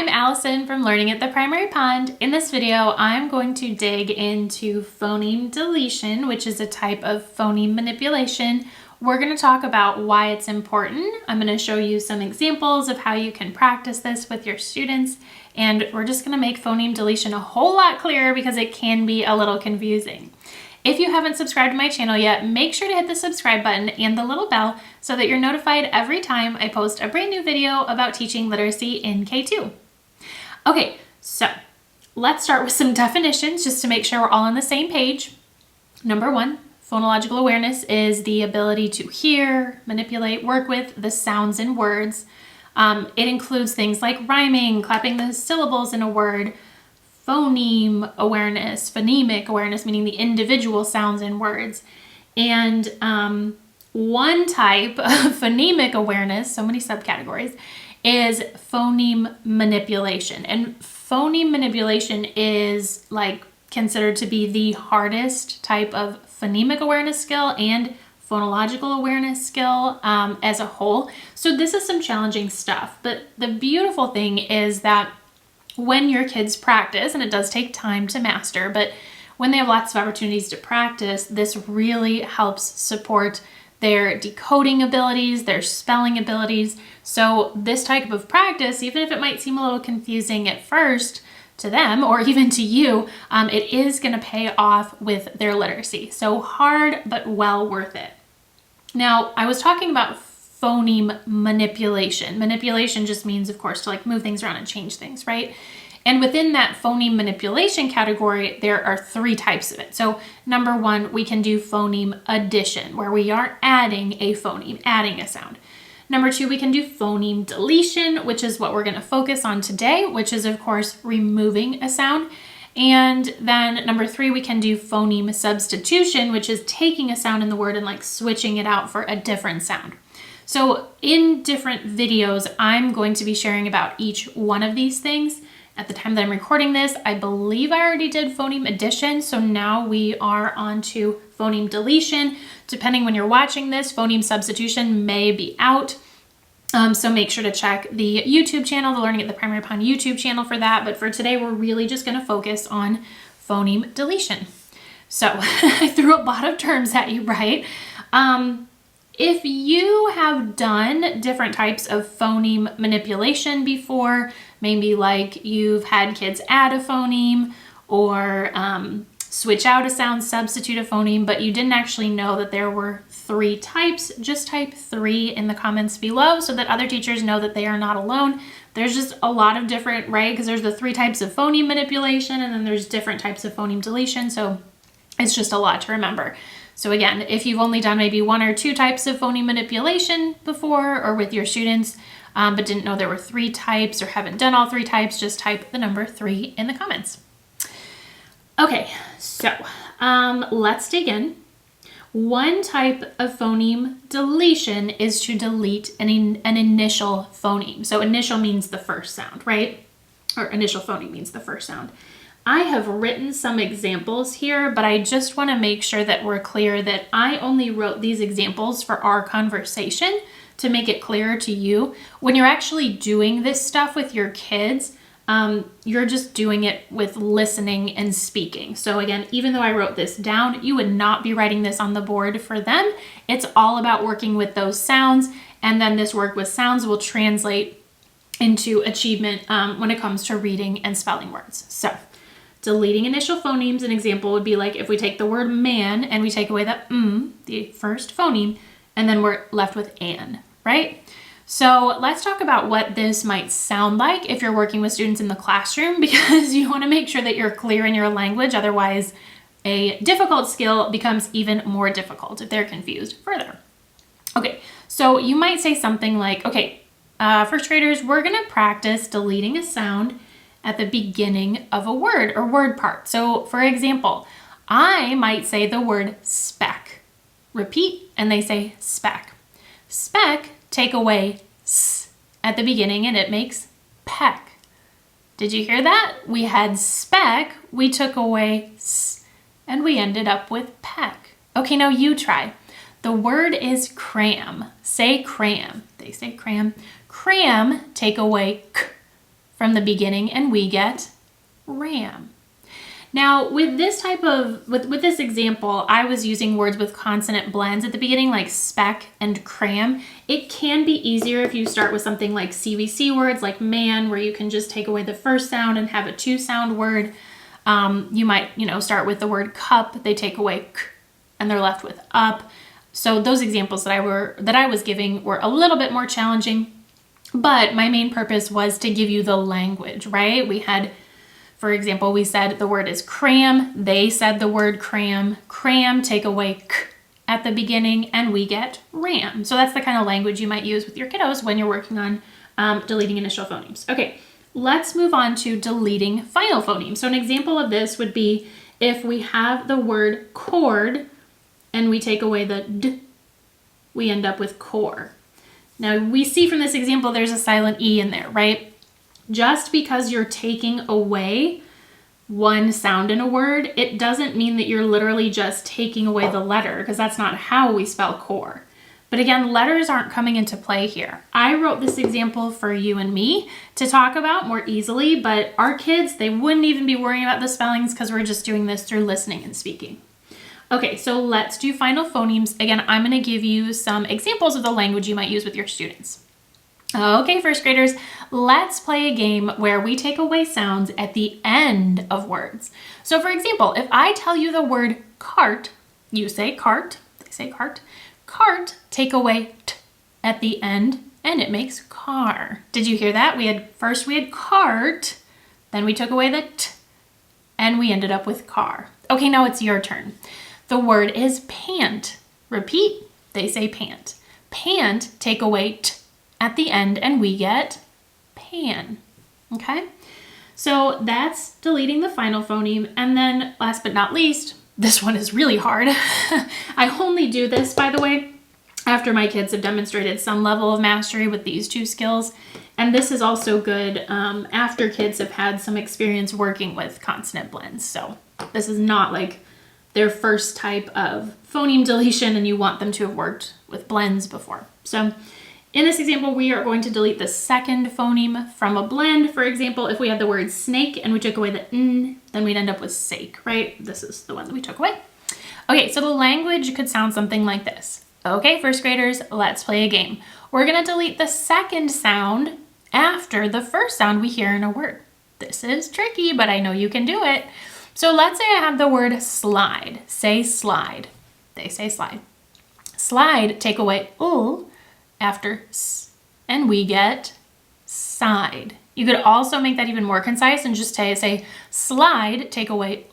I'm Allison from Learning at the Primary Pond. In this video, I'm going to dig into phoneme deletion, which is a type of phoneme manipulation. We're going to talk about why it's important. I'm going to show you some examples of how you can practice this with your students, and we're just going to make phoneme deletion a whole lot clearer because it can be a little confusing. If you haven't subscribed to my channel yet, make sure to hit the subscribe button and the little bell so that you're notified every time I post a brand new video about teaching literacy in K2. Okay, so let's start with some definitions just to make sure we're all on the same page. Number one, phonological awareness is the ability to hear, manipulate, work with the sounds in words. It includes things like rhyming, clapping the syllables in a word, phoneme awareness, phonemic awareness, meaning the individual sounds in words. And one type of phonemic awareness, so many subcategories, is phoneme manipulation. And phoneme manipulation is like considered to be the hardest type of phonemic awareness skill and phonological awareness skill as a whole. So this is some challenging stuff. But the beautiful thing is that when your kids practice, and it does take time to master, but when they have lots of opportunities to practice, this really helps support their decoding abilities, their spelling abilities. So this type of practice, even if it might seem a little confusing at first to them or even to you, it is going to pay off with their literacy. So hard, but well worth it. Now, I was talking about phoneme manipulation. Manipulation just means, of course, to like move things around and change things, right? And within that phoneme manipulation category, there are three types of it. So number one, we can do phoneme addition, where we are adding a phoneme, adding a sound. Number two, we can do phoneme deletion, which is what we're going to focus on today, which is, of course, removing a sound. And then number three, we can do phoneme substitution, which is taking a sound in the word and like switching it out for a different sound. So in different videos, I'm going to be sharing about each one of these things. At the time that I'm recording this, I believe I already did phoneme addition. So now we are on to phoneme deletion. Depending when you're watching this, phoneme substitution may be out. So make sure to check the YouTube channel, the Learning at the Primary Pond YouTube channel for that. But for today, we're really just going to focus on phoneme deletion. So I threw a lot of terms at you, right? If you have done different types of phoneme manipulation before, maybe like you've had kids add a phoneme or switch out a sound, substitute a phoneme, but you didn't actually know that there were three types, just type 3 in the comments below so that other teachers know that they are not alone. There's just a lot of different, right? Because there's the 3 types of phoneme manipulation and then there's different types of phoneme deletion. So it's just a lot to remember. So again, if you've only done maybe 1 or 2 types of phoneme manipulation before or with your students, but didn't know there were 3 types or haven't done all 3 types, just type the number 3 in the comments. Okay, so let's dig in. One type of phoneme deletion is to delete an initial phoneme. So initial means the first sound, right? Or initial phoneme means the first sound. I have written some examples here, but I just want to make sure that we're clear that I only wrote these examples for our conversation to make it clearer to you. When you're actually doing this stuff with your kids, you're just doing it with listening and speaking. So again, even though I wrote this down, you would not be writing this on the board for them. It's all about working with those sounds, and then this work with sounds will translate into achievement when it comes to reading and spelling words. So deleting initial phonemes, an example would be like if we take the word man and we take away the first phoneme, and then we're left with an, right? So let's talk about what this might sound like if you're working with students in the classroom, because you want to make sure that you're clear in your language. Otherwise, a difficult skill becomes even more difficult if they're confused further. Okay, so you might say something like, okay, first graders, we're going to practice deleting a sound at the beginning of a word or word part. So for example, I might say the word speck. Repeat, and they say speck. Speck, take away s at the beginning and it makes peck. Did you hear that? We had speck, we took away s, and we ended up with peck. Okay, now you try. The word is cram. Say cram. They say cram. Cram, take away k from the beginning and we get ram. Now with this type of, with this example, I was using words with consonant blends at the beginning like speck and cram. It can be easier if you start with something like CVC words like man, where you can just take away the first sound and have a 2-sound word. You might, start with the word cup, they take away k and they're left with up. So those examples that I was giving were a little bit more challenging, but my main purpose was to give you the language, right? We had, for example, we said the word is cram. They said the word cram. Cram, take away k at the beginning, and we get ram. So that's the kind of language you might use with your kiddos when you're working on deleting initial phonemes. Okay, let's move on to deleting final phonemes. So an example of this would be if we have the word cord and we take away the d, we end up with core. Now we see from this example there's a silent E in there, right? Just because you're taking away one sound in a word, it doesn't mean that you're literally just taking away the letter, because that's not how we spell core. But again, letters aren't coming into play here. I wrote this example for you and me to talk about more easily, but our kids, they wouldn't even be worrying about the spellings because we're just doing this through listening and speaking. Okay, so let's do final phonemes. Again, I'm going to give you some examples of the language you might use with your students. Okay, first graders, let's play a game where we take away sounds at the end of words. So for example, if I tell you the word cart, you say cart, they say cart. Cart, take away t at the end, and it makes car. Did you hear that? First we had cart, then we took away the t, and we ended up with car. Okay, now it's your turn. The word is pant. Repeat, they say pant. Pant, take away t at the end, and we get pan. Okay, so that's deleting the final phoneme. And then last but not least, this one is really hard. I only do this, by the way, after my kids have demonstrated some level of mastery with these two skills. And this is also good after kids have had some experience working with consonant blends. So this is not like their first type of phoneme deletion and you want them to have worked with blends before. So in this example, we are going to delete the second phoneme from a blend. For example, if we had the word snake and we took away the n, then we'd end up with sake, right? This is the one that we took away. Okay, so the language could sound something like this. Okay, first graders, let's play a game. We're gonna delete the second sound after the first sound we hear in a word. This is tricky, but I know you can do it. So let's say I have the word slide. Say slide. They say slide. Slide, take away after s, and we get side. You could also make that even more concise and just say slide, take away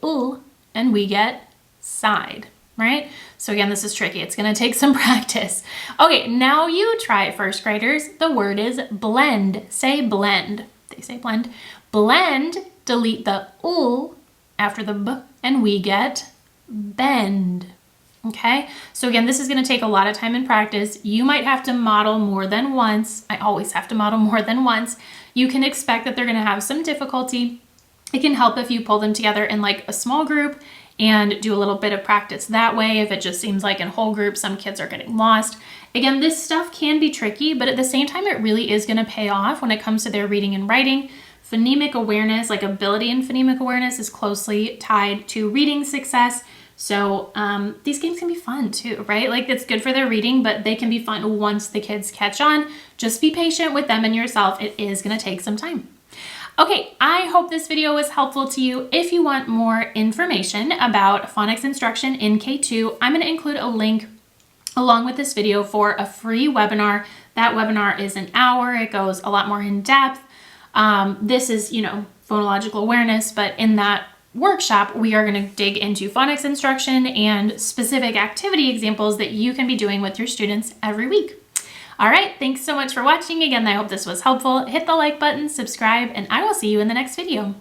and we get side, right? So again, this is tricky. It's gonna take some practice. Okay, now you try it, first graders. The word is blend. Say blend. They say blend. Blend, delete the after the b, and we get bend. Okay, so again, this is going to take a lot of time and practice. You might have to model more than once. I always have to model more than once. You can expect that they're going to have some difficulty. It can help if you pull them together in like a small group and do a little bit of practice that way. If it just seems like in whole groups, some kids are getting lost. Again, this stuff can be tricky, but at the same time, it really is going to pay off when it comes to their reading and writing. Phonemic awareness, like ability in phonemic awareness, is closely tied to reading success. So these games can be fun too, right? Like it's good for their reading, but they can be fun once the kids catch on. Just be patient with them and yourself. It is going to take some time. Okay, I hope this video was helpful to you. If you want more information about phonics instruction in K2, I'm going to include a link along with this video for a free webinar. That webinar is an hour. It goes a lot more in depth. This is, phonological awareness, but in that workshop, we are going to dig into phonics instruction and specific activity examples that you can be doing with your students every week. All right, thanks so much for watching. Again, I hope this was helpful. Hit the like button, subscribe, and I will see you in the next video.